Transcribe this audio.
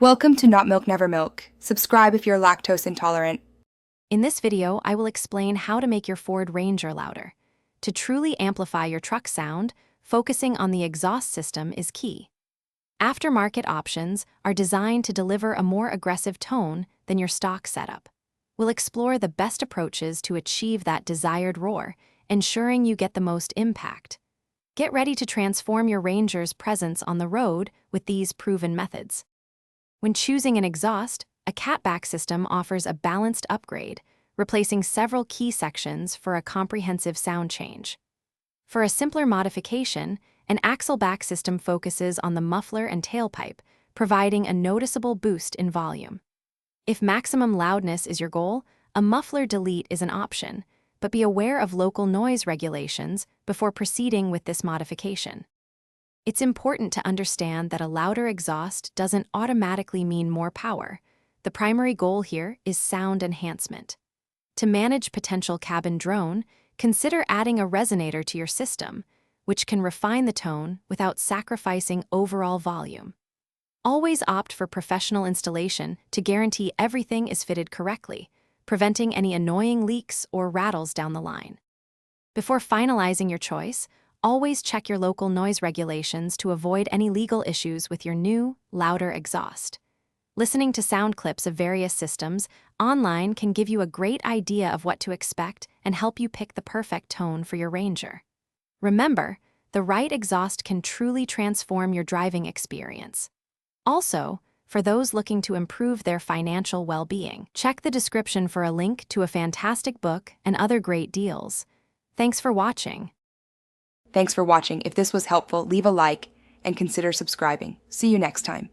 Welcome to Not Milk Never Milk. Subscribe if you're lactose intolerant. In this video, I will explain how to make your Ford Ranger louder. To truly amplify your truck sound, focusing on the exhaust system is key. Aftermarket options are designed to deliver a more aggressive tone than your stock setup. We'll explore the best approaches to achieve that desired roar, ensuring you get the most impact. Get ready to transform your Ranger's presence on the road with these proven methods. When choosing an exhaust, a catback system offers a balanced upgrade, replacing several key sections for a comprehensive sound change. For a simpler modification, an axle back system focuses on the muffler and tailpipe, providing a noticeable boost in volume. If maximum loudness is your goal, a muffler delete is an option, but be aware of local noise regulations before proceeding with this modification. It's important to understand that a louder exhaust doesn't automatically mean more power. The primary goal here is sound enhancement. To manage potential cabin drone, consider adding a resonator to your system, which can refine the tone without sacrificing overall volume. Always opt for professional installation to guarantee everything is fitted correctly, preventing any annoying leaks or rattles down the line. Before finalizing your choice, always check your local noise regulations to avoid any legal issues with your new, louder exhaust. Listening to sound clips of various systems online can give you a great idea of what to expect and help you pick the perfect tone for your Ranger. Remember, the right exhaust can truly transform your driving experience. Also, for those looking to improve their financial well-being, check the description for a link to a fantastic book and other great deals. Thanks for watching. Thanks for watching. If this was helpful, leave a like and consider subscribing. See you next time.